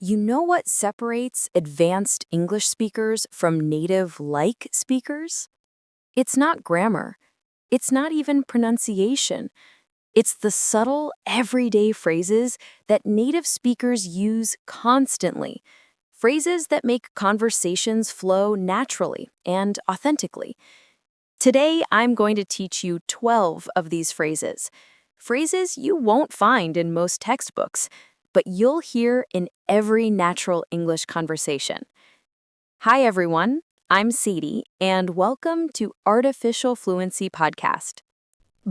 You know what separates advanced English speakers from native-like speakers? It's not grammar. It's not even pronunciation. It's the subtle, everyday phrases that native speakers use constantly. Phrases that make conversations flow naturally and authentically. Today, I'm going to teach you 12 of these phrases. Phrases you won't find in most textbooks, but you'll hear in every natural English conversation. Hi, everyone. I'm Sadie, and welcome to Artificial Fluency Podcast.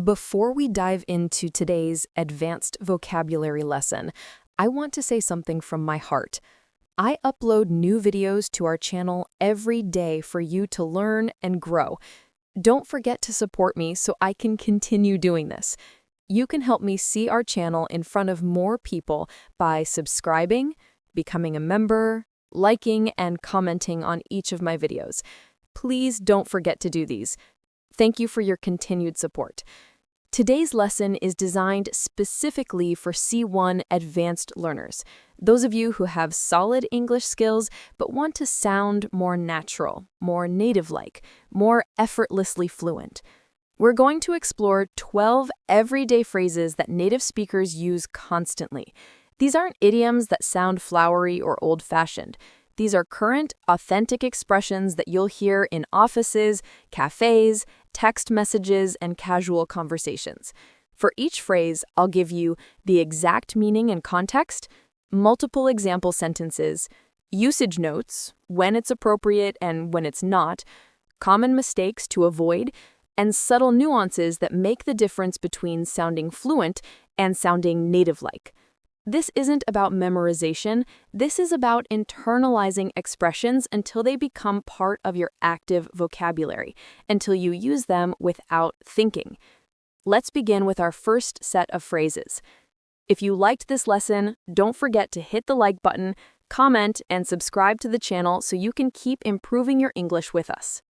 Before we dive into today's advanced vocabulary lesson, I want to say something from my heart. I upload new videos to our channel every day for you to learn and grow. Don't forget to support me so I can continue doing this. You can help me see our channel in front of more people by subscribing, becoming a member, liking, and commenting on each of my videos. Please don't forget to do these. Thank you for your continued support. Today's lesson is designed specifically for C1 advanced learners, those of you who have solid English skills but want to sound more natural, more native-like, more effortlessly fluent. We're going to explore 12 everyday phrases that native speakers use constantly. These aren't idioms that sound flowery or old-fashioned. These are current, authentic expressions that you'll hear in offices, cafes, text messages, and casual conversations. For each phrase, I'll give you the exact meaning and context, multiple example sentences, usage notes, when it's appropriate and when it's not, common mistakes to avoid, and subtle nuances that make the difference between sounding fluent and sounding native-like. This isn't about memorization. This is about internalizing expressions until they become part of your active vocabulary, until you use them without thinking. Let's begin with our first set of phrases. If you liked this lesson, don't forget to hit the like button, comment, and subscribe to the channel so you can keep improving your English with us.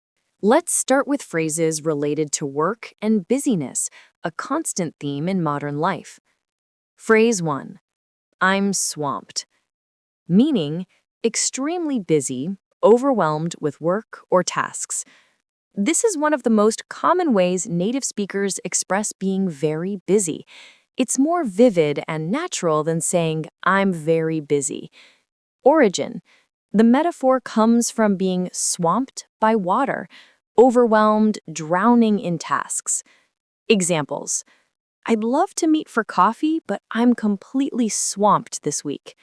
Let's start with phrases related to work and busyness, a constant theme in modern life. Phrase 1. I'm swamped. Meaning, extremely busy, overwhelmed with work or tasks. This is one of the most common ways native speakers express being very busy. It's more vivid and natural than saying, I'm very busy. Origin. The metaphor comes from being swamped by water, overwhelmed, drowning in tasks. Examples. I'd love to meet for coffee, but I'm completely swamped this week.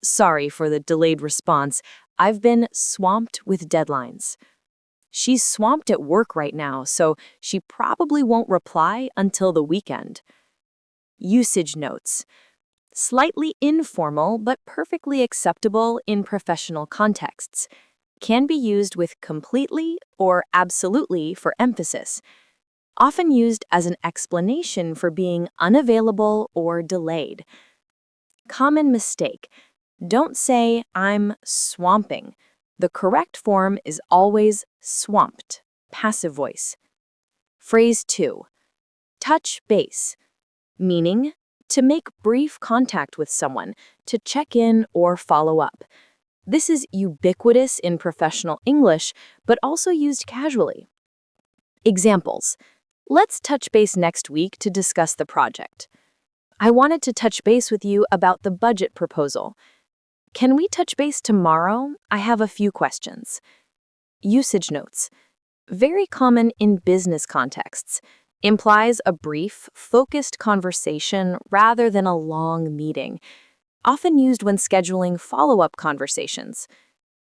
Sorry for the delayed response. I've been swamped with deadlines. She's swamped at work right now, so she probably won't reply until the weekend. Usage notes. Slightly informal, but perfectly acceptable in professional contexts. Can be used with completely or absolutely for emphasis. Often used as an explanation for being unavailable or delayed. Common mistake. Don't say, I'm swamping. The correct form is always swamped, passive voice. Phrase 2. Touch base. Meaning, to make brief contact with someone, to check in or follow up. This is ubiquitous in professional English, but also used casually. Examples. Let's touch base next week to discuss the project. I wanted to touch base with you about the budget proposal. Can we touch base tomorrow? I have a few questions. Usage notes. Very common in business contexts. Implies a brief, focused conversation rather than a long meeting. Often used when scheduling follow-up conversations.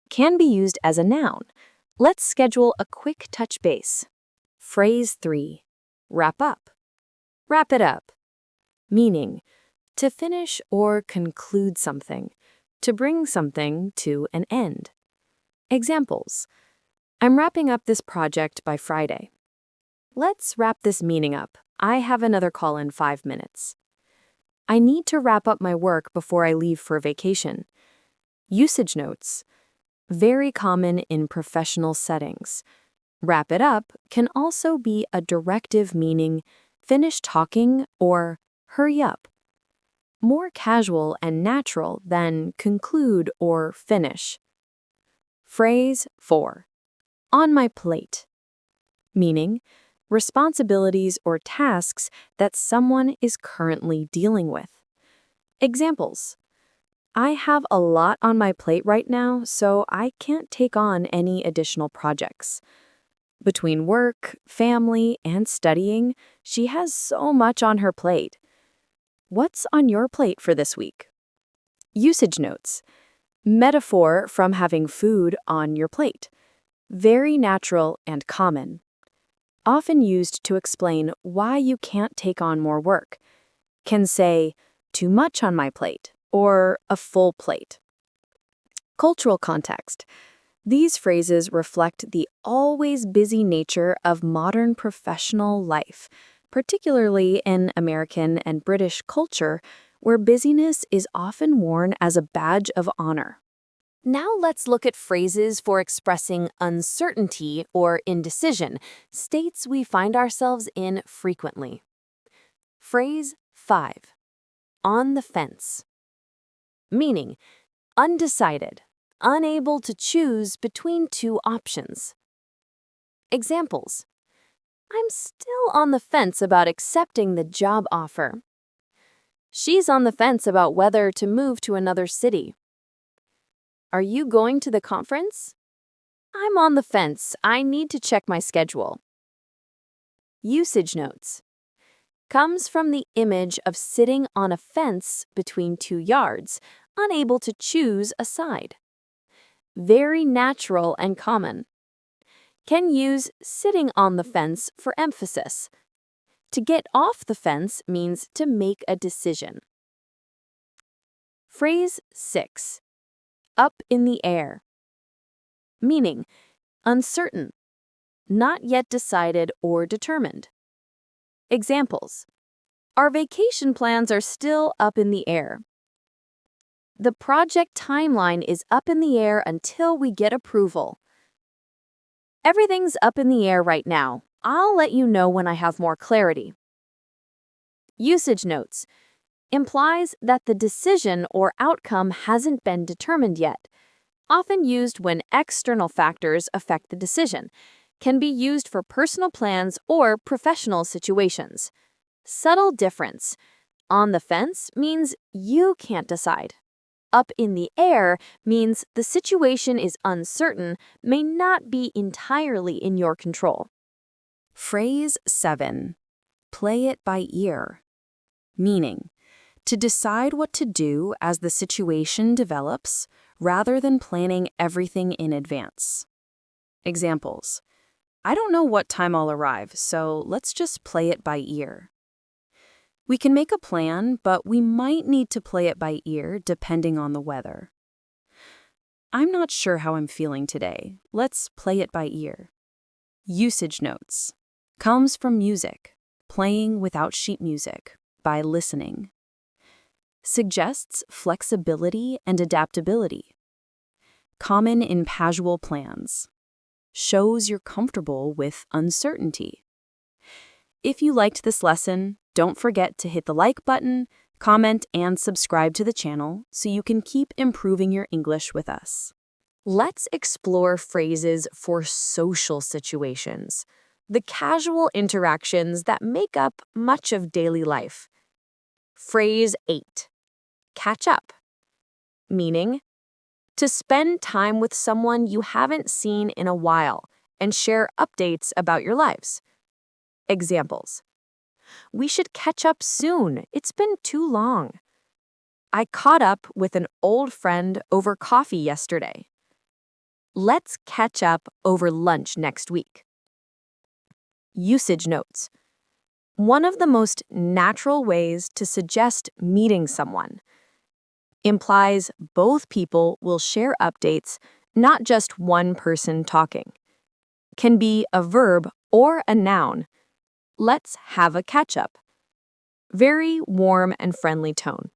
Can be used as a noun. Let's schedule a quick touch base. Phrase 3. Wrap up. Wrap it up. Meaning, to finish or conclude something, to bring something to an end. Examples. I'm wrapping up this project by Friday. Let's wrap this meeting up. I have another call in 5 minutes. I need to wrap up my work before I leave for vacation. Usage notes. Very common in professional settings. Wrap it up can also be a directive meaning finish talking or hurry up. more casual and natural than conclude or finish. Phrase 4. On my plate. Meaning, responsibilities or tasks that someone is currently dealing with. Examples. I have a lot on my plate right now, so I can't take on any additional projects. Between work, family, and studying, she has so much on her plate. What's on your plate for this week? Usage notes. Metaphor from having food on your plate. Very natural and common. Often used to explain why you can't take on more work. Can say, too much on my plate, or a full plate. Cultural context. These phrases reflect the always busy nature of modern professional life, particularly in American and British culture, where busyness is often worn as a badge of honor. Now let's look at phrases for expressing uncertainty or indecision, states we find ourselves in frequently. Phrase 5. On the fence. Meaning, undecided, unable to choose between two options. Examples. I'm still on the fence about accepting the job offer. She's on the fence about whether to move to another city. Are you going to the conference? I'm on the fence. I need to check my schedule. Usage notes. Comes from the image of sitting on a fence between 2 yards, unable to choose a side. Very natural and common. Can use sitting on the fence for emphasis. To get off the fence means to make a decision. Phrase 6. Up in the air. Meaning, uncertain, not yet decided or determined. Examples. Our vacation plans are still up in the air. The project timeline is up in the air until we get approval. Everything's up in the air right now. I'll let you know when I have more clarity. Usage notes. Implies that the decision or outcome hasn't been determined yet. Often used when external factors affect the decision. Can be used for personal plans or professional situations. Subtle difference. On the fence means you can't decide. Up in the air means the situation is uncertain, may not be entirely in your control. Phrase 7. Play it by ear. Meaning, to decide what to do as the situation develops, rather than planning everything in advance. Examples. I don't know what time I'll arrive, so let's just play it by ear. We can make a plan, but we might need to play it by ear depending on the weather. I'm not sure how I'm feeling today. Let's play it by ear. Usage notes. Comes from music, playing without sheet music, by listening. Suggests flexibility and adaptability. Common in casual plans. Shows you're comfortable with uncertainty. If you liked this lesson, don't forget to hit the like button, comment, and subscribe to the channel so you can keep improving your English with us. Let's explore phrases for social situations, the casual interactions that make up much of daily life. Phrase 8. Catch up. Meaning, to spend time with someone you haven't seen in a while and share updates about your lives. Examples. We should catch up soon. It's been too long. I caught up with an old friend over coffee yesterday. Let's catch up over lunch next week. Usage notes. One of the most natural ways to suggest meeting someone. Implies both people will share updates, not just one person talking. Can be a verb or a noun. Let's have a catch-up. Very warm and friendly tone.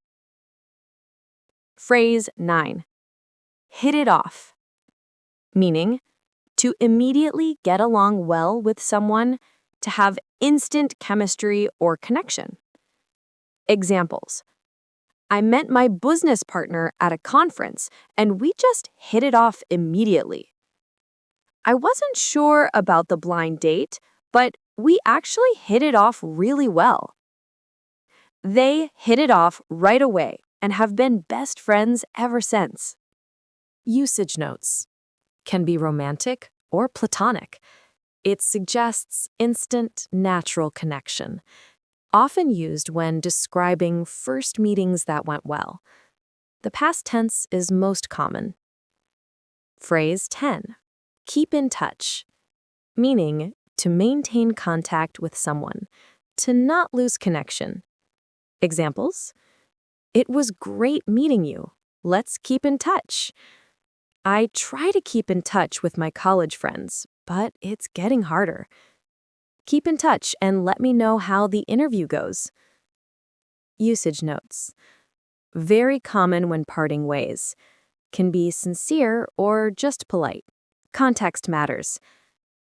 Phrase 9. Hit it off. Meaning, to immediately get along well with someone, to have instant chemistry or connection. Examples. I met my business partner at a conference, and we just hit it off immediately. I wasn't sure about the blind date, but we actually hit it off really well. They hit it off right away and have been best friends ever since. Usage notes can be romantic or platonic. It suggests instant, natural connection, often used when describing first meetings that went well. The past tense is most common. Phrase 10. Keep in touch, meaning to maintain contact with someone, to not lose connection. Examples: It was great meeting you. Let's keep in touch. I try to keep in touch with my college friends, but it's getting harder. Keep in touch and let me know how the interview goes. Usage notes. Very common when parting ways. Can be sincere or just polite. Context matters.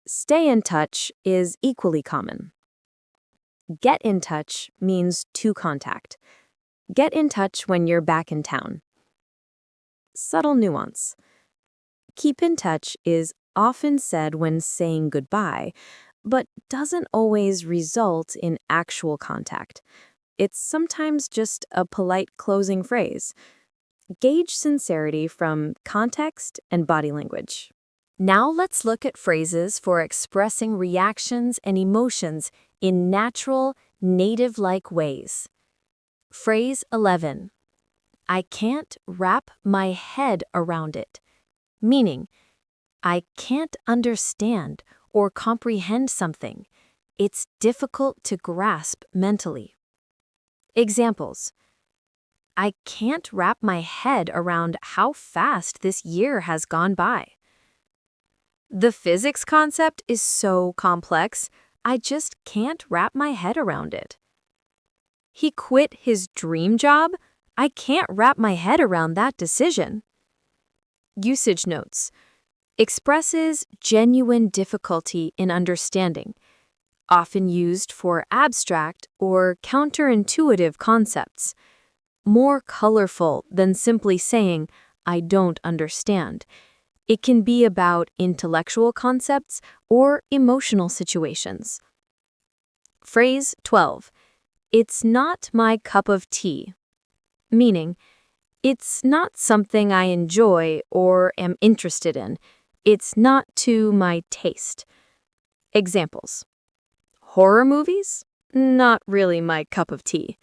Stay in touch is equally common. Get in touch means to contact. Get in touch when you're back in town. Subtle nuance. Keep in touch is often said when saying goodbye, but doesn't always result in actual contact. It's sometimes just a polite closing phrase. Gauge sincerity from context and body language. Now let's look at phrases for expressing reactions and emotions in natural, native-like ways. Phrase 11. I can't wrap my head around it, meaning I can't understand or comprehend something. It's difficult to grasp mentally. Examples: I can't wrap my head around how fast this year has gone by. The physics concept is so complex, I just can't wrap my head around it. He quit his dream job? I can't wrap my head around that decision. Usage notes. Expresses genuine difficulty in understanding, often used for abstract or counterintuitive concepts. More colorful than simply saying, I don't understand. It can be about intellectual concepts or emotional situations. Phrase 12. It's not my cup of tea, meaning it's not something I enjoy or am interested in. It's not to my taste. Examples: Horror movies? Not really my cup of tea.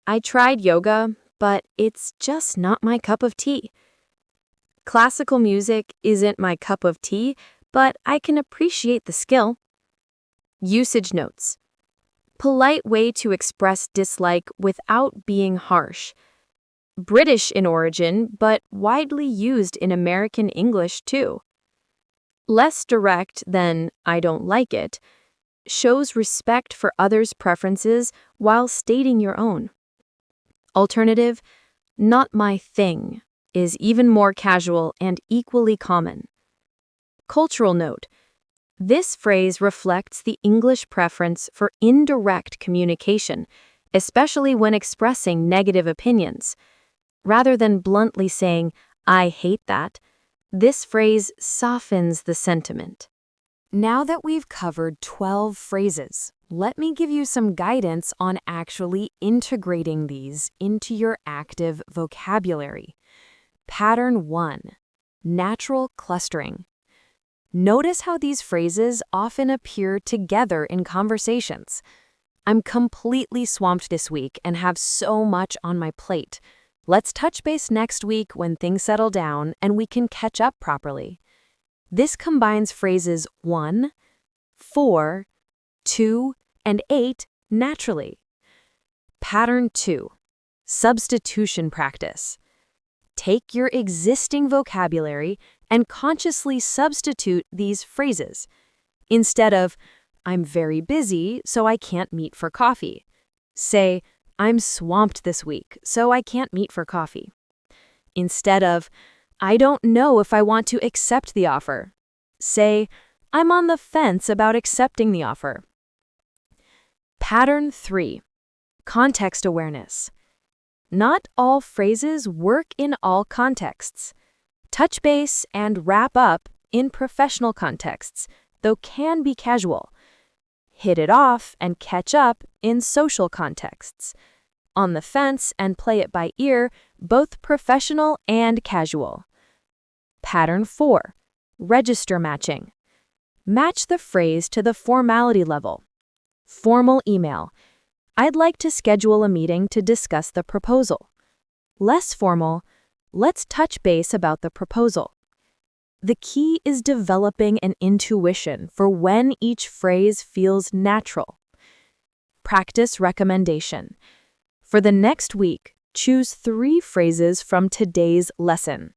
I tried yoga, but it's just not my cup of tea. Classical music isn't my cup of tea, but I can appreciate the skill. Usage notes. Polite way to express dislike without being harsh. British in origin, but widely used in American English too. Less direct than I don't like it. Shows respect for others' preferences while stating your own. Alternative, not my thing, is even more casual and equally common. Cultural note. This phrase reflects the English preference for indirect communication, especially when expressing negative opinions. Rather than bluntly saying, I hate that, this phrase softens the sentiment. Now that we've covered 12 phrases, let me give you some guidance on actually integrating these into your active vocabulary. Pattern 1. Natural clustering. Notice how these phrases often appear together in conversations. I'm completely swamped this week and have so much on my plate. Let's touch base next week when things settle down and we can catch up properly. This combines phrases 1, 4, 2, and 8 naturally. Pattern 2. Substitution practice. Take your existing vocabulary and consciously substitute these phrases. Instead of, I'm very busy, so I can't meet for coffee, say, I'm swamped this week, so I can't meet for coffee. Instead of, I don't know if I want to accept the offer, say, I'm on the fence about accepting the offer. Pattern 3. Context awareness. Not all phrases work in all contexts. Touch base and wrap up in professional contexts, though can be casual. Hit it off and catch up in social contexts. On the fence and play it by ear, both professional and casual. Pattern 4. Register matching. Match the phrase to the formality level. Formal email. I'd like to schedule a meeting to discuss the proposal. Less formal. Let's touch base about the proposal. The key is developing an intuition for when each phrase feels natural. Practice recommendation. For the next week, choose 3 phrases from today's lesson.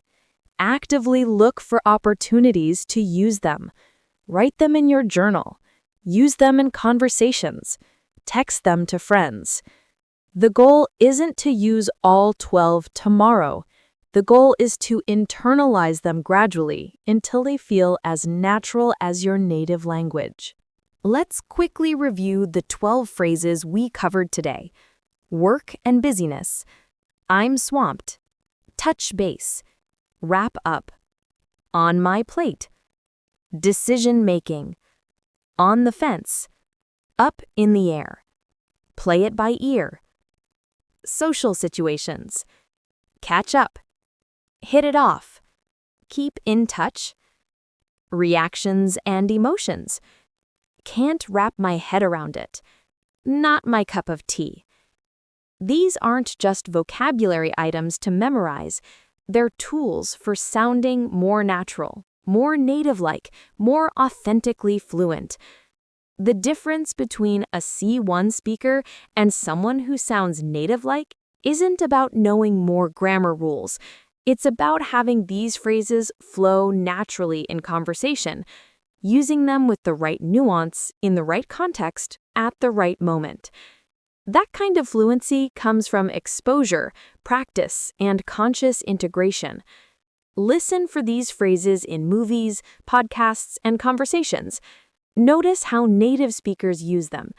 Actively look for opportunities to use them. Write them in your journal. Use them in conversations. Text them to friends. The goal isn't to use all 12 tomorrow. The goal is to internalize them gradually until they feel as natural as your native language. Let's quickly review the 12 phrases we covered today. Work and busyness. I'm swamped. Touch base. Wrap up. On my plate. Decision making. On the fence. Up in the air. Play it by ear. Social situations. Catch up. Hit it off. Keep in touch. Reactions and emotions. Can't wrap my head around it. Not my cup of tea. These aren't just vocabulary items to memorize. They're tools for sounding more natural, more native-like, more authentically fluent. The difference between a C1 speaker and someone who sounds native-like isn't about knowing more grammar rules. It's about having these phrases flow naturally in conversation, using them with the right nuance, in the right context, at the right moment. That kind of fluency comes from exposure, practice, and conscious integration. Listen for these phrases in movies, podcasts, and conversations. Notice how native speakers use them.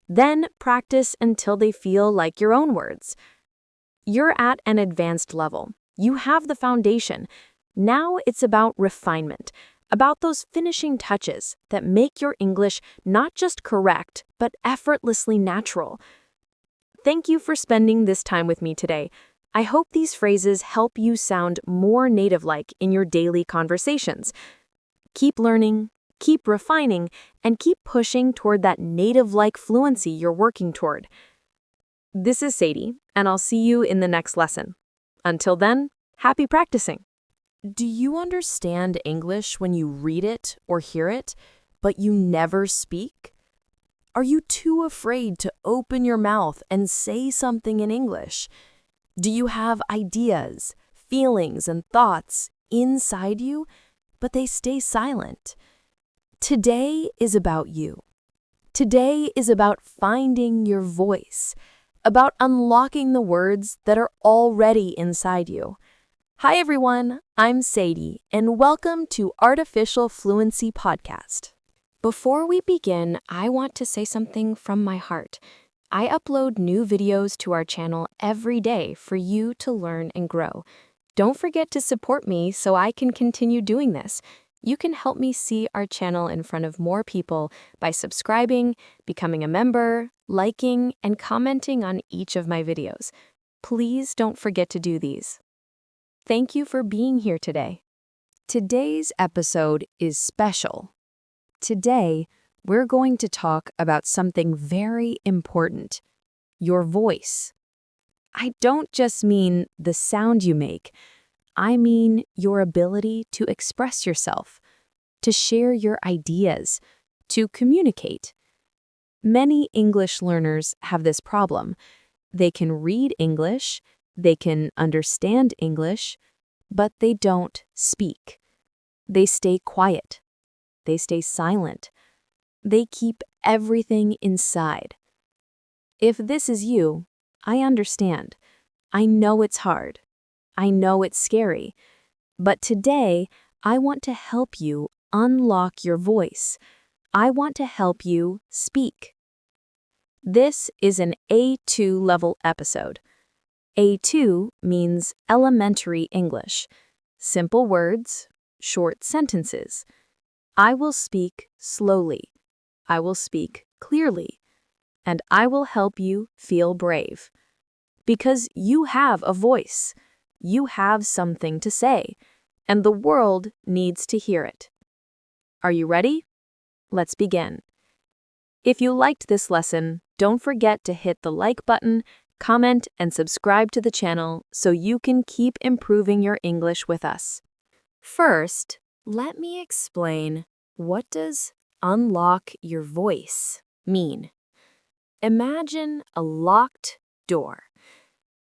Then practice until they feel like your own words. You're at an advanced level. You have the foundation. Now it's about refinement, about those finishing touches that make your English not just correct, but effortlessly natural. Thank you for spending this time with me today. I hope these phrases help you sound more native-like in your daily conversations. Keep learning, keep refining, and keep pushing toward that native-like fluency you're working toward. This is Sadie, and I'll see you in the next lesson. Until then, happy practicing. Do you understand English when you read it or hear it, but you never speak? Are you too afraid to open your mouth and say something in English? Do you have ideas, feelings, and thoughts inside you, but they stay silent? Today is about you. Today is about finding your voice, about unlocking the words that are already inside you. Hi everyone, I'm Sadie, and welcome to Artificial Fluency Podcast. Before we begin, I want to say something from my heart. I upload new videos to our channel every day for you to learn and grow. Don't forget to support me so I can continue doing this. You can help me see our channel in front of more people by subscribing, becoming a member, liking, and commenting on each of my videos. Please don't forget to do these. Thank you for being here today. Today's episode is special. Today, we're going to talk about something very important, your voice. I don't just mean the sound you make. I mean your ability to express yourself, to share your ideas, to communicate. Many English learners have this problem. They can read English, they can understand English, but they don't speak. They stay quiet. They stay silent. They keep everything inside. If this is you, I understand. I know it's hard. I know it's scary. But today, I want to help you unlock your voice. I want to help you speak. This is an A2 level episode. A2 means elementary English. Simple words, short sentences. I will speak slowly. I will speak clearly. And I will help you feel brave. Because you have a voice. You have something to say. And the world needs to hear it. Are you ready? Let's begin. If you liked this lesson, don't forget to hit the like button, comment, and subscribe to the channel so you can keep improving your English with us. First, let me explain, what does unlock your voice mean? Imagine a locked door.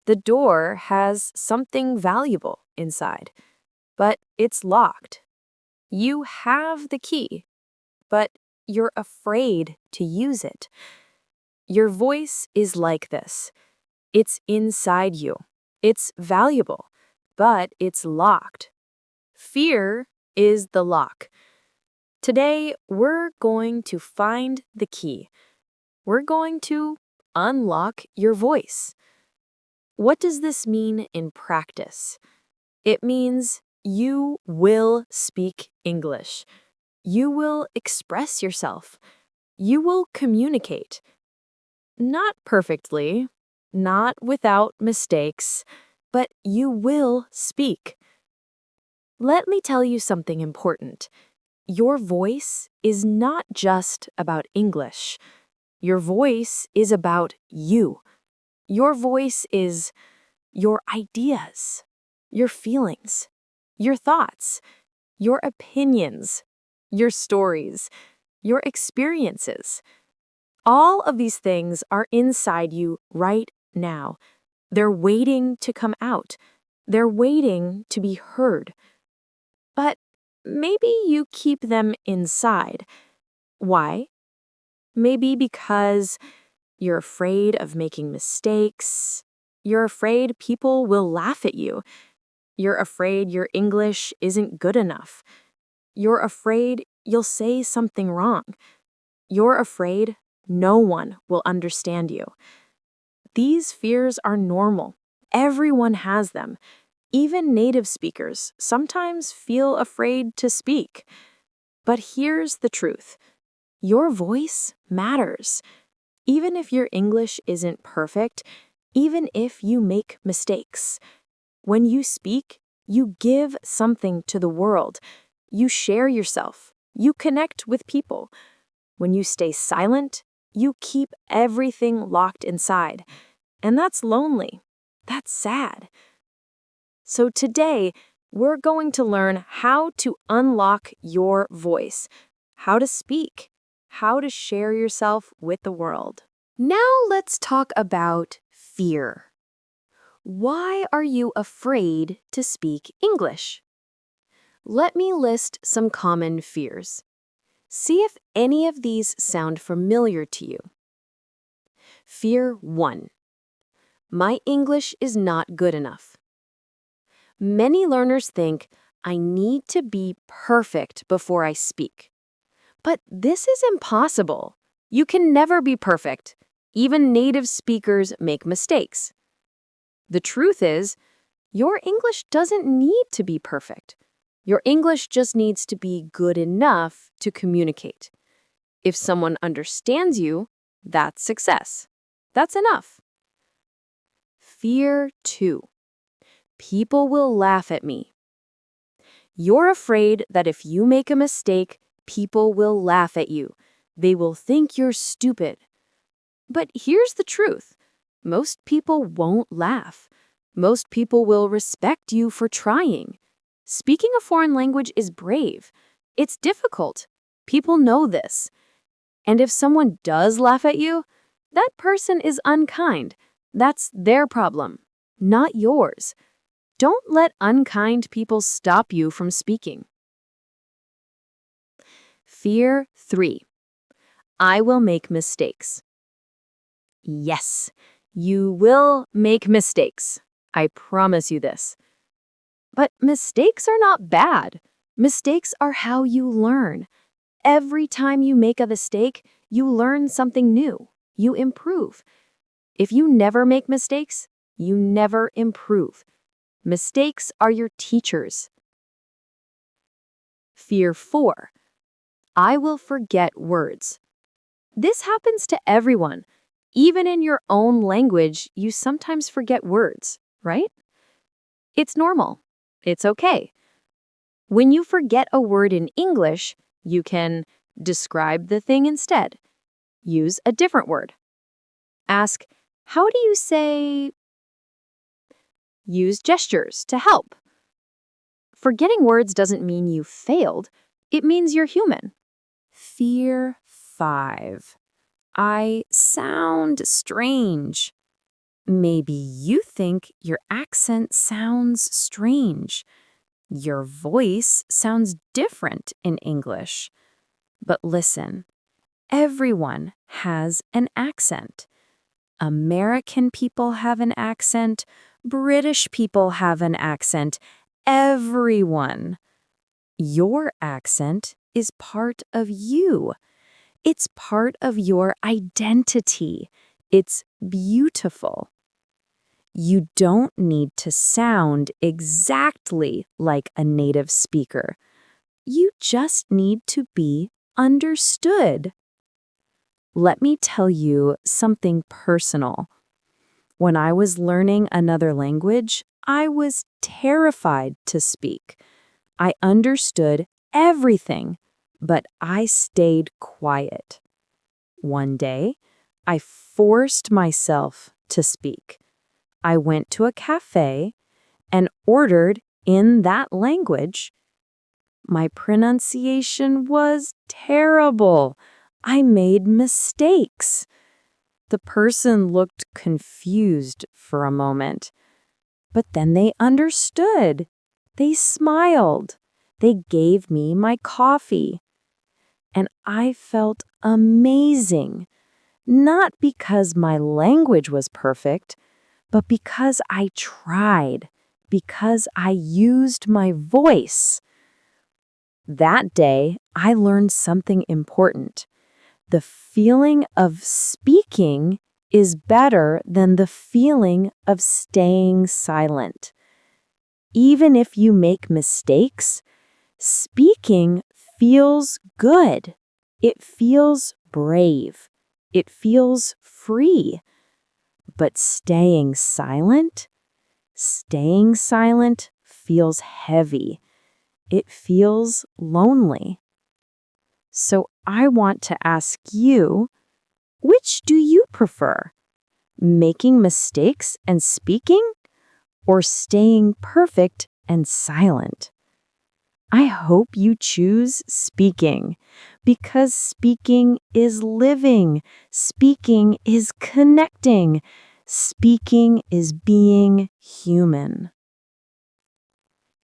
The door has something valuable inside, but it's locked. You have the key, but you're afraid to use it. Your voice is like this. It's inside you. It's valuable, but it's locked. Fear is the lock. Today, we're going to find the key. We're going to unlock your voice. What does this mean in practice? It means you will speak English. You will express yourself. You will communicate. Not perfectly, not without mistakes, but you will speak. Let me tell you something important. Your voice is not just about English. Your voice is about you. Your voice is your ideas, your feelings, your thoughts, your opinions, your stories, your experiences. All of these things are inside you right now. They're waiting to come out. They're waiting to be heard. But maybe you keep them inside. Why? Maybe because you're afraid of making mistakes. You're afraid people will laugh at you. You're afraid your English isn't good enough. You're afraid you'll say something wrong. You're afraid no one will understand you. These fears are normal. Everyone has them. Even native speakers sometimes feel afraid to speak. But here's the truth. Your voice matters. Even if your English isn't perfect, even if you make mistakes. When you speak, you give something to the world. You share yourself. You connect with people. When you stay silent, you keep everything locked inside. And that's lonely. That's sad. So today, we're going to learn how to unlock your voice, how to speak, how to share yourself with the world. Now let's talk about fear. Why are you afraid to speak English? Let me list some common fears. See if any of these sound familiar to you. Fear 1. My English is not good enough. Many learners think, I need to be perfect before I speak. But this is impossible. You can never be perfect. Even native speakers make mistakes. The truth is, your English doesn't need to be perfect. Your English just needs to be good enough to communicate. If someone understands you, that's success. That's enough. Fear 2. People will laugh at me. You're afraid that if you make a mistake, people will laugh at you. They will think you're stupid. But here's the truth. Most people won't laugh. Most people will respect you for trying. Speaking a foreign language is brave. It's difficult. People know this. And if someone does laugh at you, that person is unkind. That's their problem, not yours. Don't let unkind people stop you from speaking. Fear 3. I will make mistakes. Yes, you will make mistakes. I promise you this. But mistakes are not bad. Mistakes are how you learn. Every time you make a mistake, you learn something new. You improve. If you never make mistakes, You never improve. Mistakes are your teachers. Fear 4. I will forget words. This happens to everyone. Even in your own language, you sometimes forget words, right? It's normal. It's okay. When you forget a word in English, you can describe the thing instead. Use a different word. Ask, how do you say? Use gestures to help. Forgetting words doesn't mean you failed. It means you're human. Fear 5. I sound strange. Maybe you think your accent sounds strange. Your voice sounds different in English. But listen, everyone has an accent. American people have an accent. British people have an accent. Everyone. Your accent is part of you. It's part of your identity. It's beautiful. You don't need to sound exactly like a native speaker. You just need to be understood. Let me tell you something personal. When I was learning another language, I was terrified to speak. I understood everything, but I stayed quiet. One day, I forced myself to speak. I went to a cafe and ordered in that language. My pronunciation was terrible. I made mistakes. The person looked confused for a moment, but then they understood. They smiled. They gave me my coffee. And I felt amazing, not because my language was perfect, but because I tried, because I used my voice. That day, I learned something important. The feeling of speaking is better than the feeling of staying silent. Even if you make mistakes, speaking feels good. It feels brave. It feels free. But staying silent feels heavy. It feels lonely. So I want to ask you, which do you prefer? Making mistakes and speaking, or staying perfect and silent? I hope you choose speaking, because speaking is living, speaking is connecting, speaking is being human.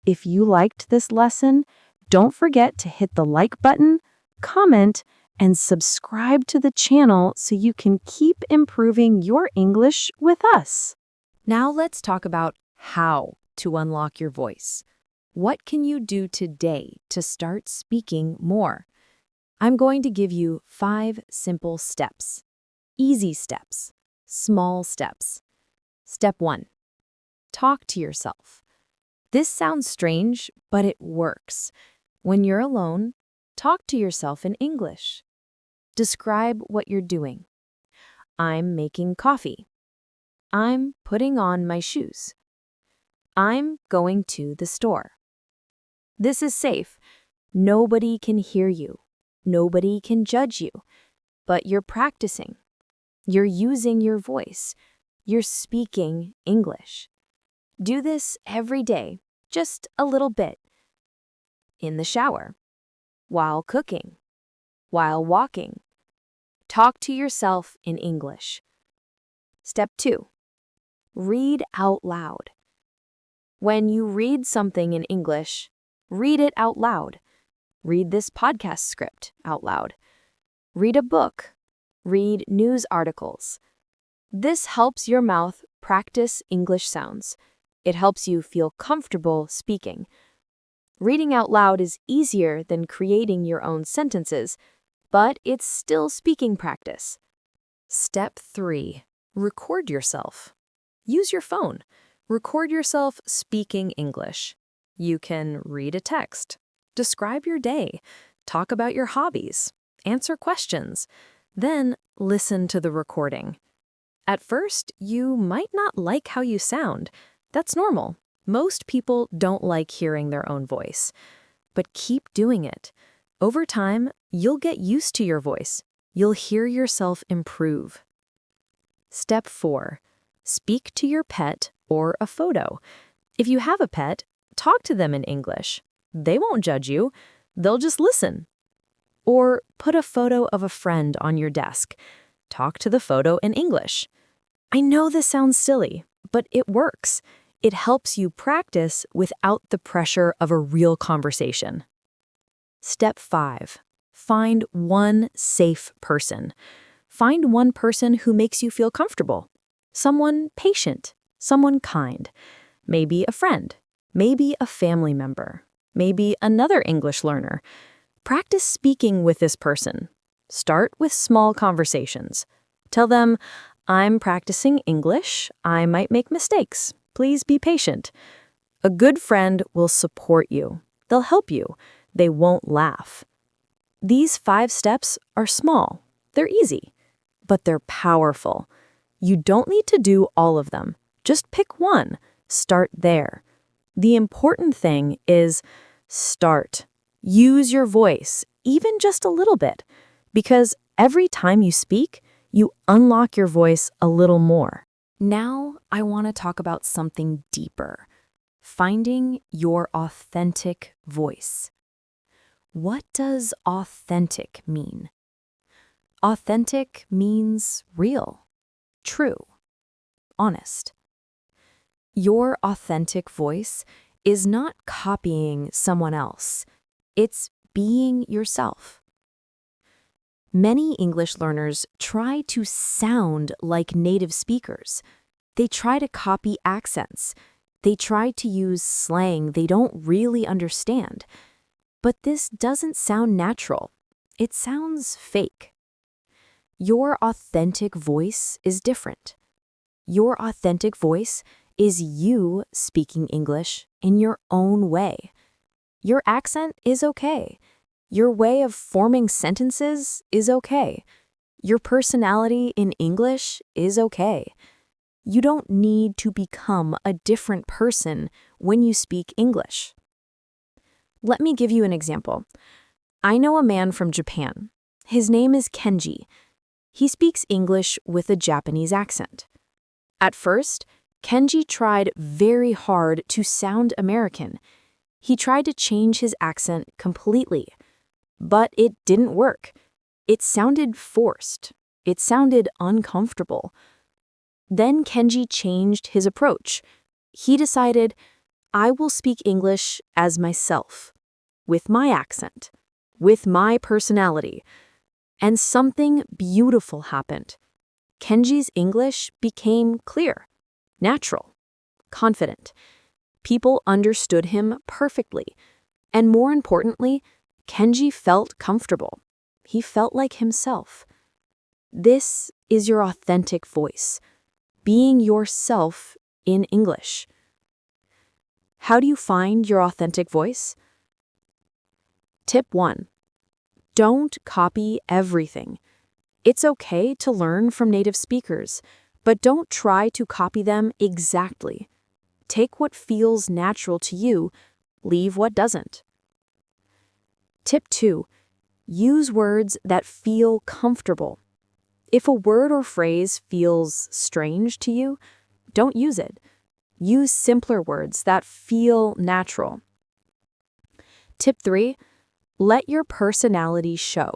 If you liked this lesson, don't forget to hit the like button, comment, and subscribe to the channel so you can keep improving your English with us. Now let's talk about how to unlock your voice. What can you do today to start speaking more? I'm going to give you 5 simple steps. Easy steps. Small steps. Step 1. Talk to yourself. This sounds strange, but it works. When you're alone, talk to yourself in English. Describe what you're doing. I'm making coffee. I'm putting on my shoes. I'm going to the store. This is safe. Nobody can hear you. Nobody can judge you. But you're practicing. You're using your voice. You're speaking English. Do this every day, just a little bit. In the shower, while cooking, while walking. Talk to yourself in English. Step 2. Read out loud. When you read something in English, read it out loud. Read this podcast script out loud. Read a book. Read news articles. This helps your mouth practice English sounds. It helps you feel comfortable speaking. Reading out loud is easier than creating your own sentences, but it's still speaking practice. Step 3. Record yourself. Use your phone. Record yourself speaking English. You can read a text, describe your day, talk about your hobbies, answer questions, then listen to the recording. At first, you might not like how you sound. That's normal. Most people don't like hearing their own voice. But keep doing it. Over time, you'll get used to your voice. You'll hear yourself improve. Step 4. Speak to your pet or a photo. If you have a pet, talk to them in English. They won't judge you. They'll just listen. Or put a photo of a friend on your desk. Talk to the photo in English. I know this sounds silly, but it works. It helps you practice without the pressure of a real conversation. Step 5. Find one safe person. Find one person who makes you feel comfortable. Someone patient, someone kind. Maybe a friend, maybe a family member, maybe another English learner. Practice speaking with this person. Start with small conversations. Tell them, I'm practicing English. I might make mistakes. Please be patient. A good friend will support you. They'll help you. They won't laugh. These 5 steps are small. They're easy, but they're powerful. You don't need to do all of them. Just pick one. Start there. The important thing is start. Use your voice, even just a little bit, because every time you speak, you unlock your voice a little more. Now, I want to talk about something deeper. Finding your authentic voice. What does authentic mean? Authentic means real, true, honest. Your authentic voice is not copying someone else. It's being yourself. Many English learners try to sound like native speakers. They try to copy accents. They try to use slang they don't really understand. But this doesn't sound natural. It sounds fake. Your authentic voice is different. Your authentic voice is you speaking English in your own way. Your accent is okay. Your way of forming sentences is okay. Your personality in English is okay. You don't need to become a different person when you speak English. Let me give you an example. I know a man from Japan. His name is Kenji. He speaks English with a Japanese accent. At first, Kenji tried very hard to sound American. He tried to change his accent completely. But it didn't work. It sounded forced. It sounded uncomfortable. Then Kenji changed his approach. He decided, I will speak English as myself, with my accent, with my personality. And something beautiful happened. Kenji's English became clear, natural, confident. People understood him perfectly. And more importantly, Kenji felt comfortable. He felt like himself. This is your authentic voice, being yourself in English. How do you find your authentic voice? Tip 1. Don't copy everything. It's okay to learn from native speakers, but don't try to copy them exactly. Take what feels natural to you, leave what doesn't. Tip 2. Use words that feel comfortable. If a word or phrase feels strange to you, don't use it. Use simpler words that feel natural. Tip 3. Let your personality show.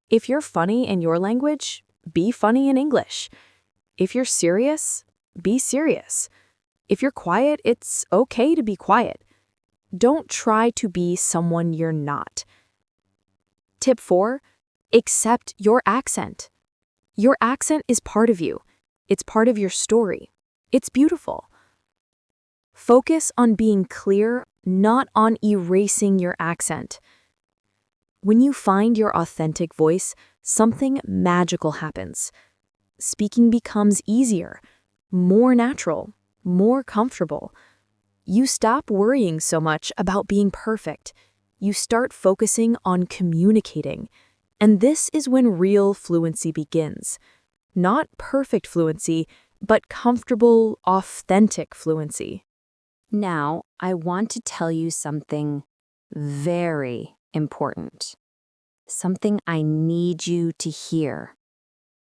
If you're funny in your language, be funny in English. If you're serious, be serious. If you're quiet, it's okay to be quiet. Don't try to be someone you're not. Tip 4. Accept your accent. Your accent is part of you. It's part of your story. It's beautiful. Focus on being clear, not on erasing your accent. When you find your authentic voice, something magical happens. Speaking becomes easier. more natural, more comfortable. You stop worrying so much about being perfect. You start focusing on communicating. And this is when real fluency begins. Not perfect fluency, but comfortable, authentic fluency. Now, I want to tell you something very important. Something I need you to hear.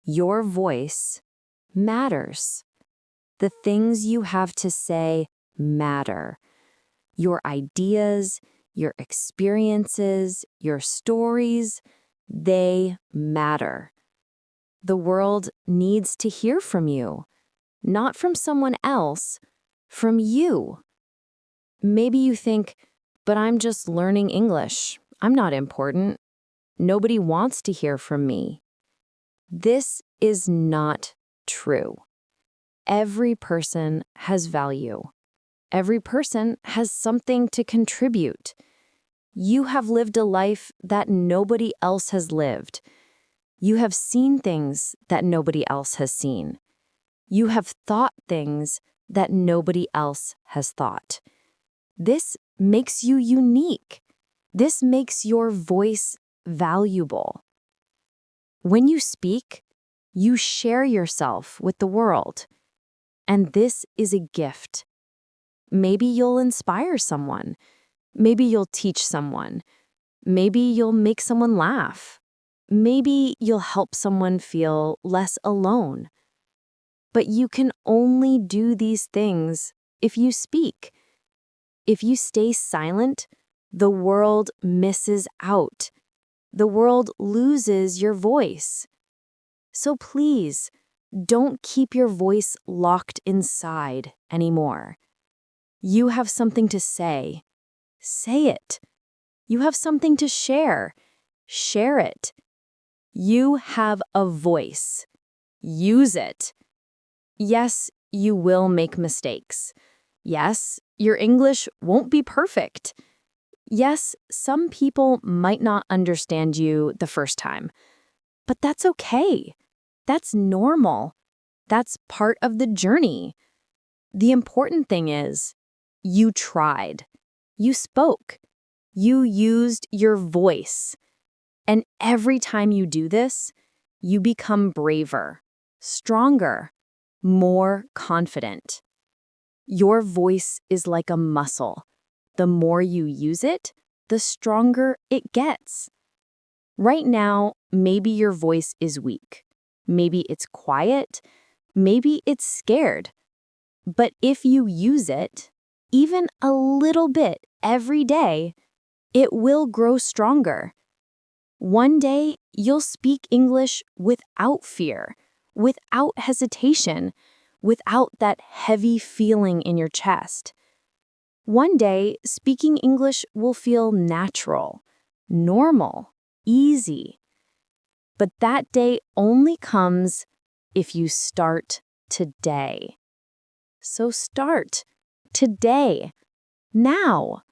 Your voice matters. The things you have to say matter. Your ideas, your experiences, your stories, they matter. The world needs to hear from you, not from someone else, from you. Maybe you think, but I'm just learning English. I'm not important. Nobody wants to hear from me. This is not true. Every person has value. Every person has something to contribute. You have lived a life that nobody else has lived. You have seen things that nobody else has seen. You have thought things that nobody else has thought. This makes you unique. This makes your voice valuable. When you speak, you share yourself with the world. And this is a gift. Maybe you'll inspire someone. Maybe you'll teach someone. Maybe you'll make someone laugh. Maybe you'll help someone feel less alone. But you can only do these things if you speak. If you stay silent, the world misses out. The world loses your voice. So please, don't keep your voice locked inside anymore. You have something to say. Say it. You have something to share. Share it. You have a voice. Use it. Yes, you will make mistakes. Yes, your English won't be perfect. Yes, some people might not understand you the first time. But that's okay. That's normal. That's part of the journey. The important thing is, you tried. You spoke. You used your voice. And every time you do this, you become braver, stronger, more confident. Your voice is like a muscle. The more you use it, the stronger it gets. Right now, maybe your voice is weak. Maybe it's quiet. Maybe it's scared. But if you use it, even a little bit every day, it will grow stronger. One day, you'll speak English without fear, without hesitation, without that heavy feeling in your chest. One day, speaking English will feel natural, normal, easy. But that day only comes if you start today. So start today, now.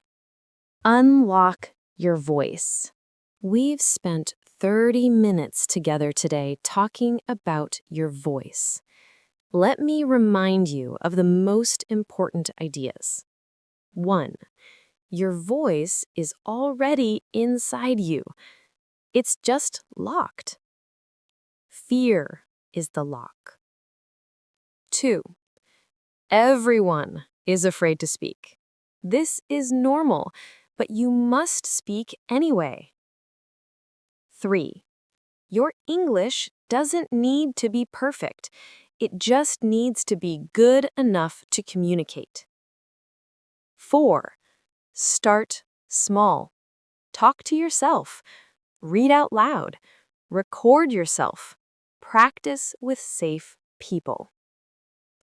Unlock your voice. We've spent 30 minutes together today talking about your voice. Let me remind you of the most important ideas. 1. Your voice is already inside you. It's just locked. Fear is the lock. 2. Everyone is afraid to speak. This is normal, but you must speak anyway. 3. Your English doesn't need to be perfect. It just needs to be good enough to communicate. 4. Start small. Talk to yourself. Read out loud. Record yourself. Practice with safe people.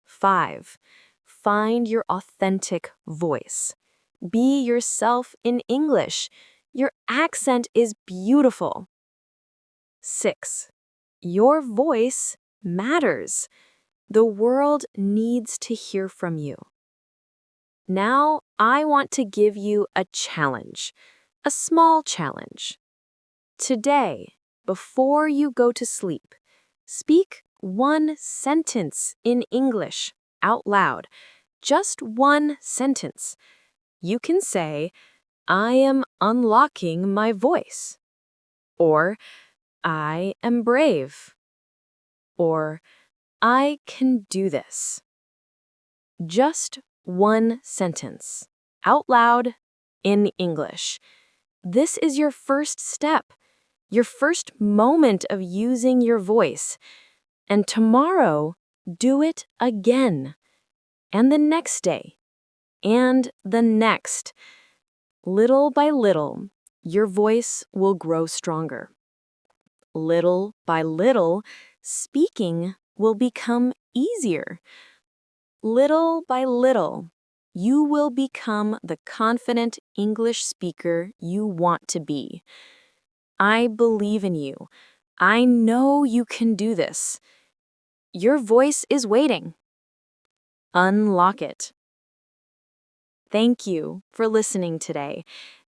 5. Find your authentic voice. Be yourself in English. Your accent is beautiful. 6. Your voice matters. The world needs to hear from you. Now, I want to give you a challenge, a small challenge. Today, before you go to sleep, speak one sentence in English out loud. Just one sentence. You can say, I am unlocking my voice. Or, I am brave. Or, I can do this. Just one sentence, out loud, in English. This is your first step, your first moment of using your voice. And tomorrow, do it again. And the next day. And the next. Little by little, your voice will grow stronger. Little by little, speaking will become easier. Little by little, you will become the confident English speaker you want to be. I believe in you. I know you can do this. Your voice is waiting. Unlock it. Thank you for listening today.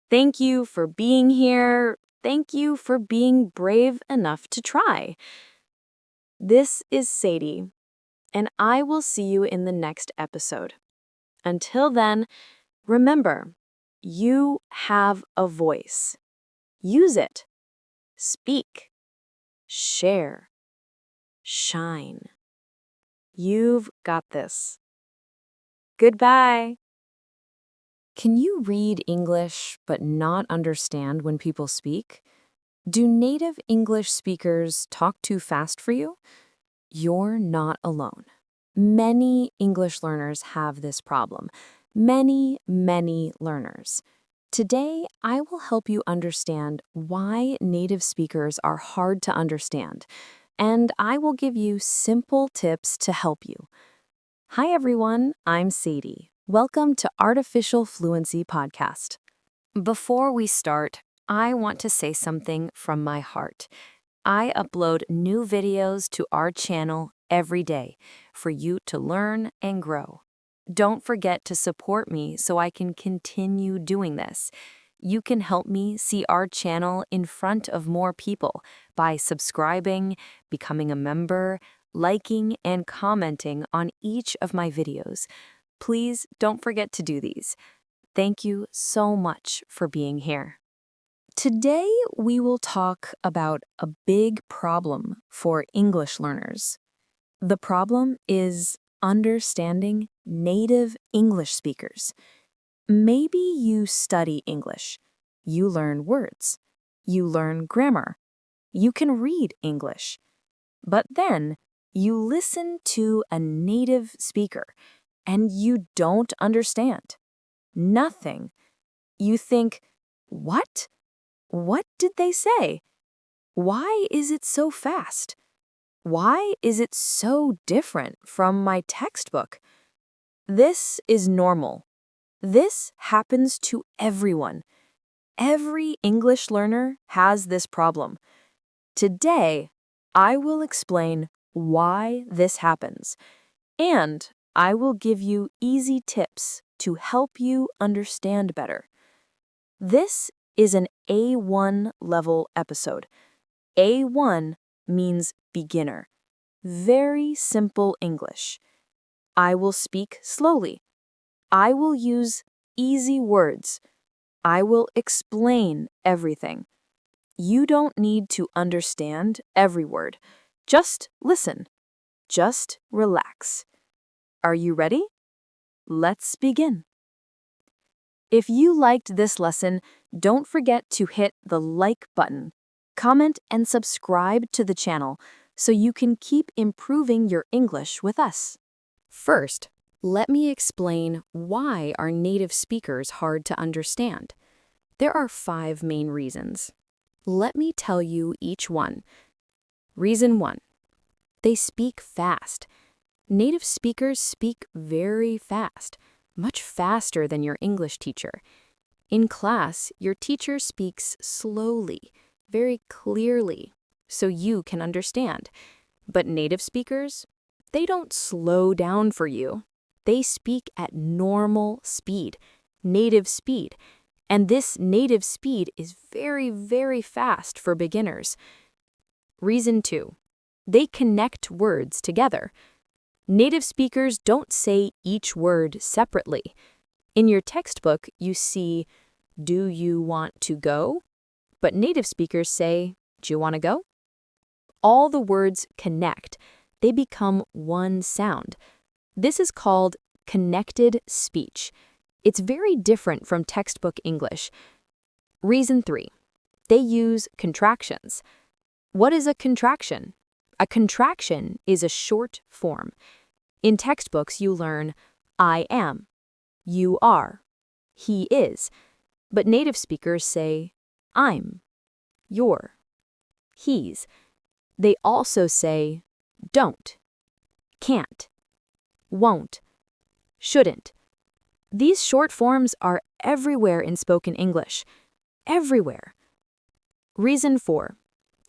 Thank you for being here. Thank you for being brave enough to try. This is Sadie, and I will see you in the next episode. Until then, remember, you have a voice. Use it. Speak. Share. Shine. You've got this. Goodbye. Can you read English but not understand when people speak? Do native English speakers talk too fast for you? You're not alone. Many English learners have this problem. Many learners. Today, I will help you understand why native speakers are hard to understand, and I will give you simple tips to help you. Hi everyone, I'm Sadie. Welcome to Artificial Fluency Podcast. Before we start, I want to say something from my heart. I upload new videos to our channel every day for you to learn and grow. Don't forget to support me so I can continue doing this. You can help me see our channel in front of more people by subscribing, becoming a member, liking, and commenting on each of my videos. Please don't forget to do these. Thank you so much for being here. Today, we will talk about a big problem for English learners. The problem is understanding native English speakers. Maybe you study English. You learn words. You learn grammar. You can read English. But then, you listen to a native speaker, and you don't understand. Nothing. You think, what? What did they say? Why is it so fast? Why is it so different from my textbook? This is normal. This happens to everyone. Every English learner has this problem. Today, I will explain why this happens, and I will give you easy tips to help you understand better. This is an A1 level episode. A1 means beginner. Very simple English. I will speak slowly. I will use easy words. I will explain everything. You don't need to understand every word. Just listen. Just relax. Are you ready? Let's begin. If you liked this lesson, don't forget to hit the like button, comment, and subscribe to the channel so you can keep improving your English with us. First, let me explain why are native speakers hard to understand. There are 5 main reasons. Let me tell you each one. Reason 1. They speak fast. Native speakers speak very fast, much faster than your English teacher. In class, your teacher speaks slowly, very clearly, so you can understand. But native speakers, they don't slow down for you. They speak at normal speed, native speed. And this native speed is very fast for beginners. Reason 2. They connect words together. Native speakers don't say each word separately. In your textbook, you see, "Do you want to go?" But native speakers say, "Do you want to go?" All the words connect. They become one sound. This is called connected speech. It's very different from textbook English. Reason 3. They use contractions. What is a contraction? A contraction is a short form. In textbooks, you learn I am, you are, he is. But native speakers say I'm, you're, he's. They also say don't, can't, won't, shouldn't. These short forms are everywhere in spoken English. Everywhere. Reason 4.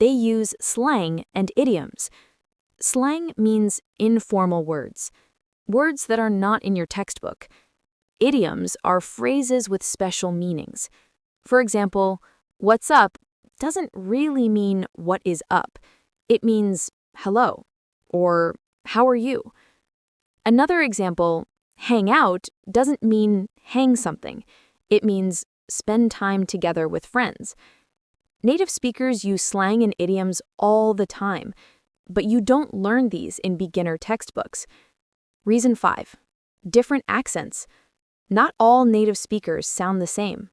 They use slang and idioms. Slang means informal words, words that are not in your textbook. Idioms are phrases with special meanings. For example, "what's up" doesn't really mean what is up. It means hello or how are you. Another example, hang out doesn't mean hang something. It means spend time together with friends. Native speakers use slang and idioms all the time, but you don't learn these in beginner textbooks. Reason 5. Different accents. Not all native speakers sound the same.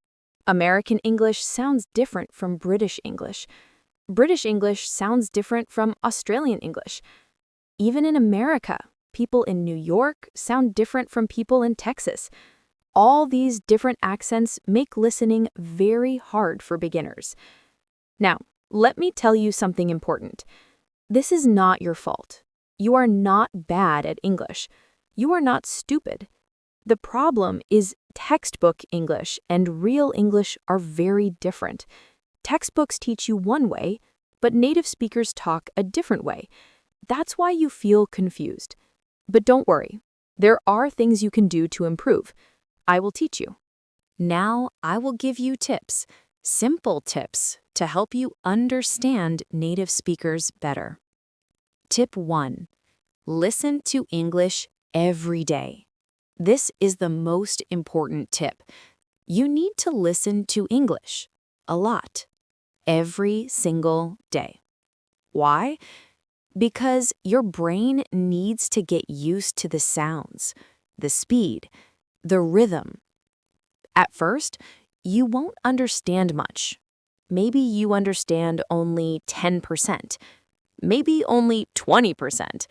American English sounds different from British English. British English sounds different from Australian English. Even in America, people in New York sound different from people in Texas. All these different accents make listening very hard for beginners. Now, let me tell you something important. This is not your fault. You are not bad at English. You are not stupid. The problem is textbook English and real English are very different. Textbooks teach you one way, but native speakers talk a different way. That's why you feel confused. But don't worry. There are things you can do to improve. I will teach you. Now, I will give you tips, simple tips, to help you understand native speakers better. Tip 1. Listen to English every day. This is the most important tip. You need to listen to English a lot, every single day. Why? Because your brain needs to get used to the sounds, the speed, the rhythm. At first, you won't understand much. Maybe you understand only 10%, maybe only 20%.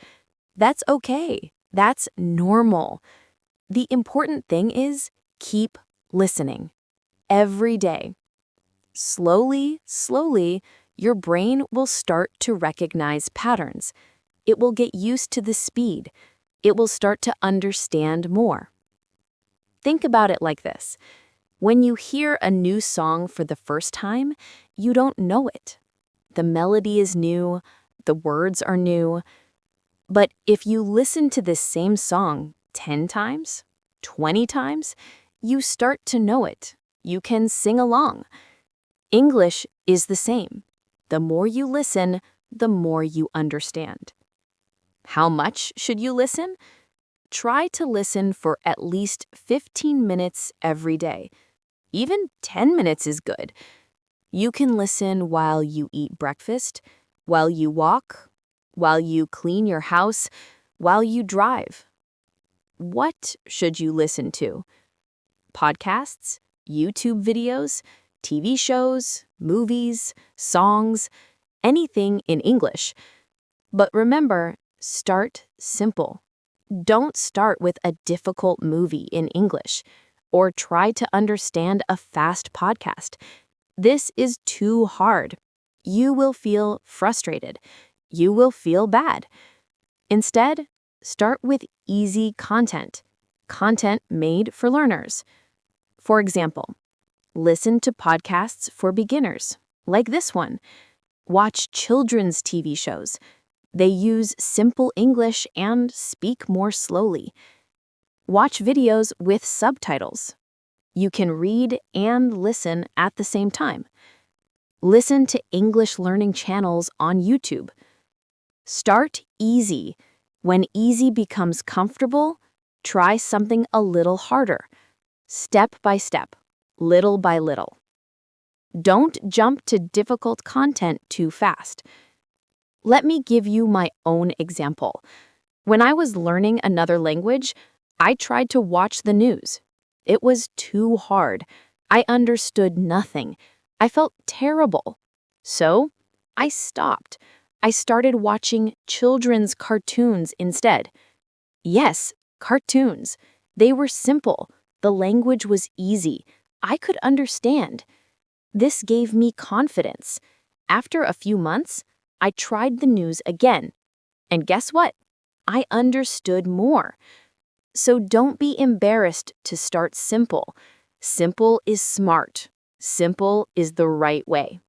That's okay. That's normal. The important thing is keep listening every day. Slowly, your brain will start to recognize patterns. It will get used to the speed. It will start to understand more. Think about it like this. When you hear a new song for the first time, you don't know it. The melody is new, the words are new. But if you listen to this same song 10 times, 20 times, you start to know it. You can sing along. English is the same. The more you listen, the more you understand. How much should you listen? Try to listen for at least 15 minutes every day. Even 10 minutes is good. You can listen while you eat breakfast, while you walk, while you clean your house, while you drive. What should you listen to? Podcasts, YouTube videos, TV shows, movies, songs, anything in English. But remember, start simple. Don't start with a difficult movie in English or try to understand a fast podcast. This is too hard. You will feel frustrated. You will feel bad. Instead, start with easy content made for learners. For example, listen to podcasts for beginners, like this one. Watch children's TV shows. They use simple English and speak more slowly. Watch videos with subtitles. You can read and listen at the same time. Listen to English learning channels on YouTube. Start easy. When easy becomes comfortable, try something a little harder. Step by step, little by little. Don't jump to difficult content too fast. Let me give you my own example. When I was learning another language, I tried to watch the news. It was too hard. I understood nothing. I felt terrible. So, I stopped. I started watching children's cartoons instead. Yes, cartoons. They were simple. The language was easy. I could understand. This gave me confidence. After a few months, I tried the news again. And guess what? I understood more. So don't be embarrassed to start simple. Simple is smart. Simple is the right way.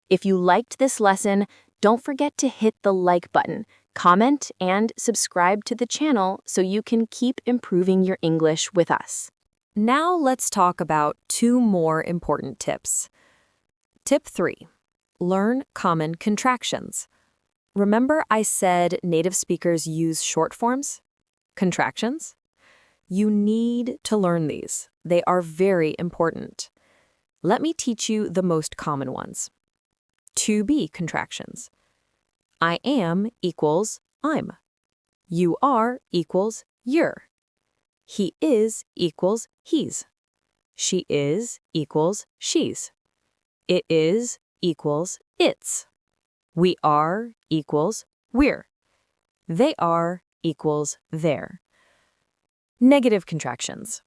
If you liked this lesson, don't forget to hit the like button, comment, and subscribe to the channel so you can keep improving your English with us. Now let's talk about 2 more important tips. Tip 3. Learn common contractions. Remember I said native speakers use short forms? Contractions? You need to learn these. They are very important. Let me teach you the most common ones. To be contractions. I am equals I'm. You are equals you're. He is equals he's. She is equals she's. It is equals it's. We are equals we're. They are equals they're. Negative contractions.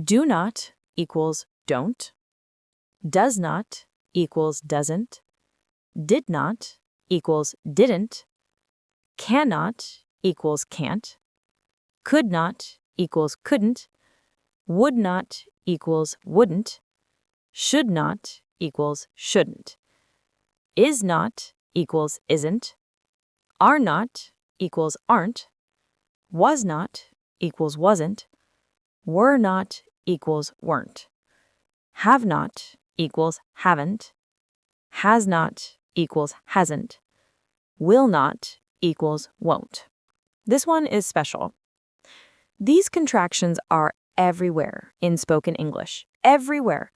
Do not equals don't. Does not equals doesn't. Did not equals didn't. Cannot equals can't. Could not equals couldn't. Would not equals wouldn't. Should not equals shouldn't. Is not equals isn't. Are not equals aren't. Was not equals wasn't. Were not equals weren't. Have not equals haven't. Has not equals hasn't. Will not equals won't. This one is special. These contractions are everywhere in spoken English. Everywhere.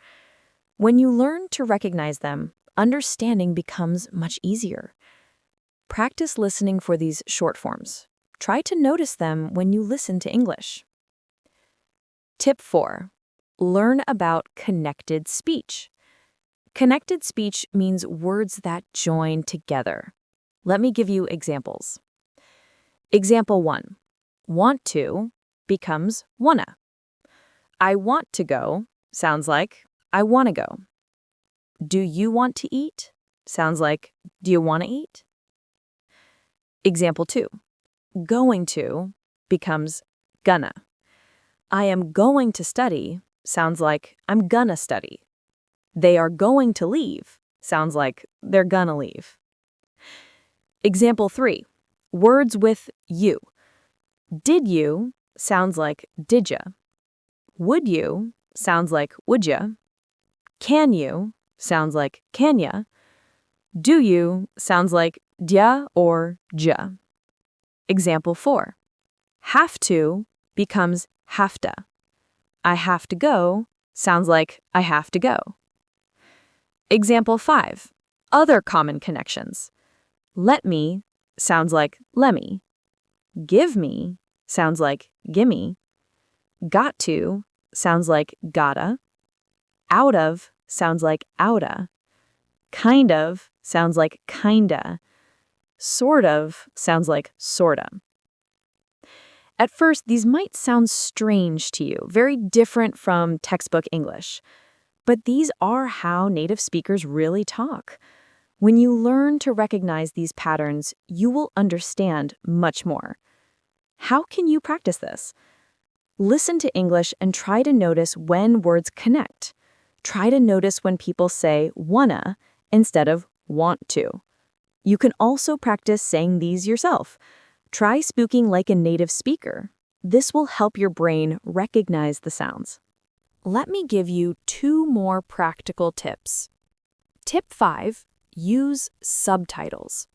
When you learn to recognize them, understanding becomes much easier. Practice listening for these short forms. Try to notice them when you listen to English. Tip 4. Learn about connected speech. Connected speech means words that join together. Let me give you examples. Example 1. Want to becomes wanna. I want to go sounds like I want to go. Do you want to eat sounds like do you want to eat? Example 2. Going to becomes gonna. I am going to study sounds like I'm gonna study. They are going to leave sounds like they're gonna leave. Example 3. Words with you. Did you sounds like did ya. Would you sounds like would ya. Can you sounds like can ya. Do you sounds like dya or ja. Example 4. Have to becomes have to. I have to go sounds like I have to go. Example 5. Other common connections. Let me sounds like lemme. Give me sounds like gimme. Got to sounds like gotta. Out of sounds like oughta. Kind of sounds like kinda. Sort of sounds like sorta. At first, these might sound strange to you, very different from textbook English. But these are how native speakers really talk. When you learn to recognize these patterns, you will understand much more. How can you practice this? Listen to English and try to notice when words connect. Try to notice when people say wanna instead of want to. You can also practice saying these yourself. Try speaking like a native speaker. This will help your brain recognize the sounds. Let me give you 2 more practical tips. Tip 5. Use subtitles.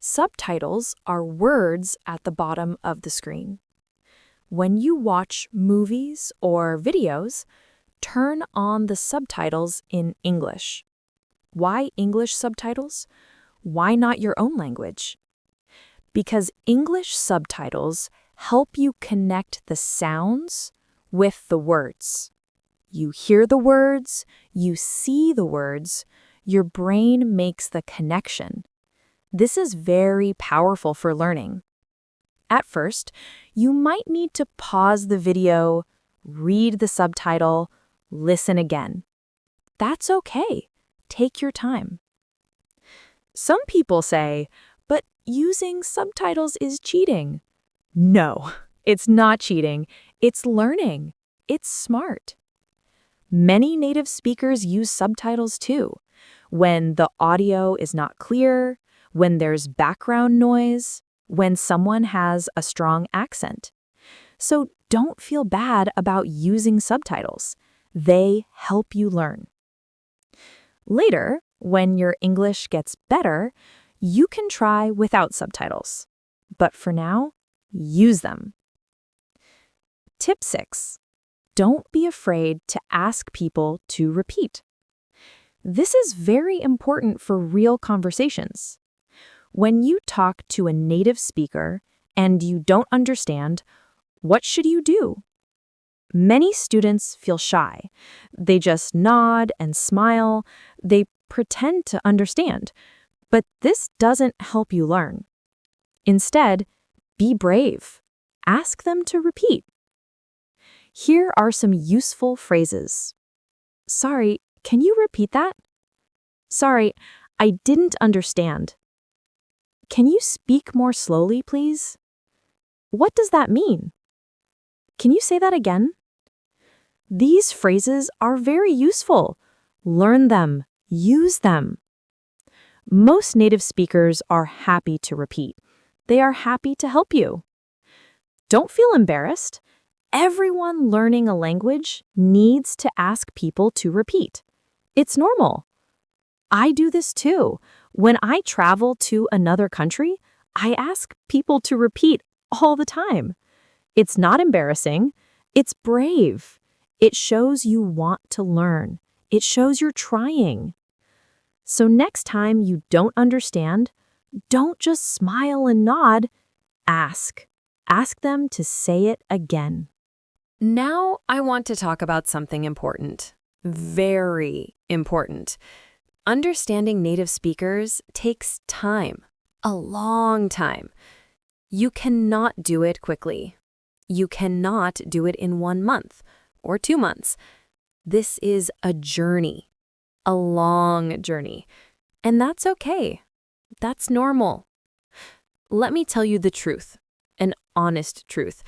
Subtitles are words at the bottom of the screen. When you watch movies or videos, turn on the subtitles in English. Why English subtitles? Why not your own language? Because English subtitles help you connect the sounds with the words. You hear the words, you see the words, your brain makes the connection. This is very powerful for learning. At first, you might need to pause the video, read the subtitle, listen again. That's okay. Take your time. Some people say, but using subtitles is cheating. No, it's not cheating. It's learning. It's smart. Many native speakers use subtitles too, when the audio is not clear, when there's background noise, when someone has a strong accent. So don't feel bad about using subtitles. They help you learn. Later, when your English gets better, you can try without subtitles. But for now, use them. Tip 6. Don't be afraid to ask people to repeat. This is very important for real conversations. When you talk to a native speaker and you don't understand, what should you do? Many students feel shy. They just nod and smile. They pretend to understand. But this doesn't help you learn. Instead, be brave. Ask them to repeat. Here are some useful phrases. Sorry, can you repeat that? Sorry, I didn't understand. Can you speak more slowly, please? What does that mean? Can you say that again? These phrases are very useful. Learn them. Use them. Most native speakers are happy to repeat. They are happy to help you. Don't feel embarrassed. Everyone learning a language needs to ask people to repeat. It's normal. I do this too. When I travel to another country, I ask people to repeat all the time. It's not embarrassing. It's brave. It shows you want to learn. It shows you're trying. So next time you don't understand, don't just smile and nod. Ask. Ask them to say it again. Now I want to talk about something important. Very important. Understanding native speakers takes time. A long time. You cannot do it quickly. You cannot do it in 1 month or 2 months. This is a journey. A long journey. And that's okay. That's normal. Let me tell you the truth. An honest truth.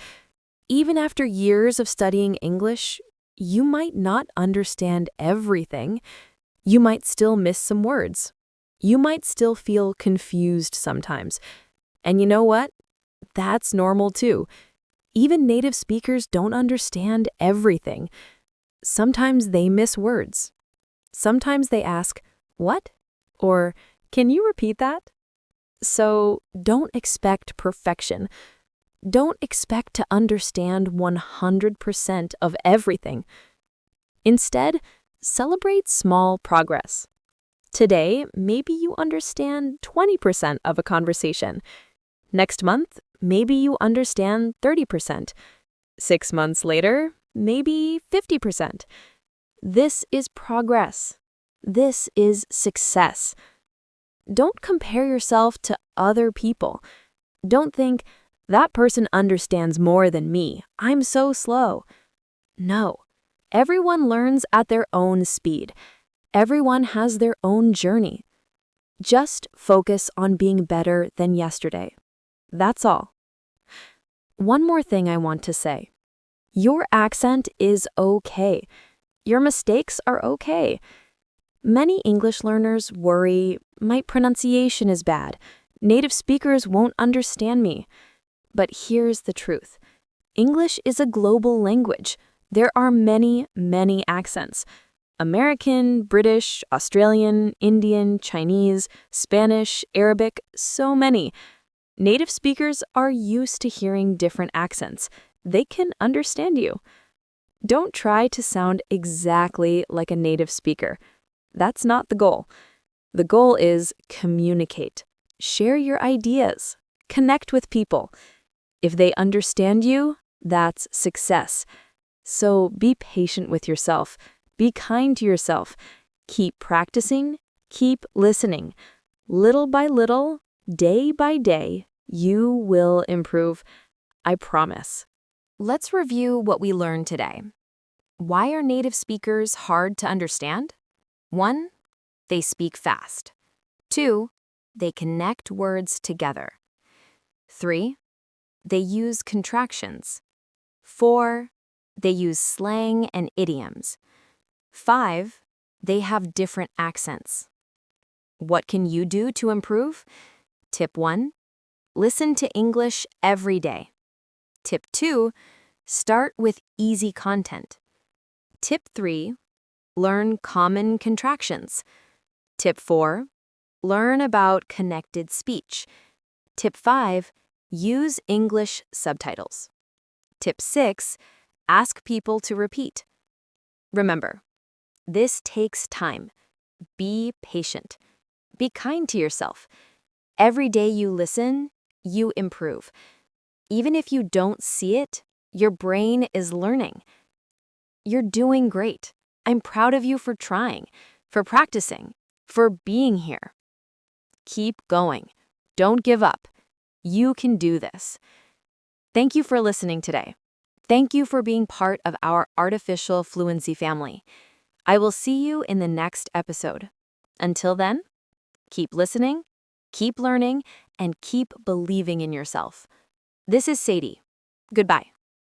Even after years of studying English, you might not understand everything. You might still miss some words. You might still feel confused sometimes. And you know what? That's normal too. Even native speakers don't understand everything. Sometimes they miss words. Sometimes they ask, "What?" Or, "Can you repeat that?" So don't expect perfection. Don't expect to understand 100% of everything. Instead, celebrate small progress. Today, maybe you understand 20% of a conversation. Next month, maybe you understand 30%. 6 months later, maybe 50%. This is progress. This is success. Don't compare yourself to other people. Don't think, that person understands more than me. I'm so slow. No. Everyone learns at their own speed. Everyone has their own journey. Just focus on being better than yesterday. That's all. One more thing I want to say. Your accent is okay. Your mistakes are okay. Many English learners worry, my pronunciation is bad. Native speakers won't understand me. But here's the truth. English is a global language. There are many, many accents. American, British, Australian, Indian, Chinese, Spanish, Arabic, so many. Native speakers are used to hearing different accents. They can understand you. Don't try to sound exactly like a native speaker. That's not the goal. The goal is communicate. Share your ideas. Connect with people. If they understand you, that's success. So be patient with yourself. Be kind to yourself. Keep practicing. Keep listening. Little by little, day by day, you will improve. I promise. Let's review what we learned today. Why are native speakers hard to understand? 1. They speak fast. 2. They connect words together. 3. They use contractions. 4. They use slang and idioms. 5. They have different accents. What can you do to improve? Tip 1. Listen to English every day. Tip 2. Start with easy content. Tip 3. Learn common contractions. Tip 4. Learn about connected speech. Tip 5. Use English subtitles. Tip 6. Ask people to repeat. Remember, this takes time. Be patient. Be kind to yourself. Every day you listen, you improve. Even if you don't see it, your brain is learning. You're doing great. I'm proud of you for trying, for practicing, for being here. Keep going. Don't give up. You can do this. Thank you for listening today. Thank you for being part of our artificial fluency family. I will see you in the next episode. Until then, keep listening, keep learning, and keep believing in yourself. This is Sadie. Goodbye.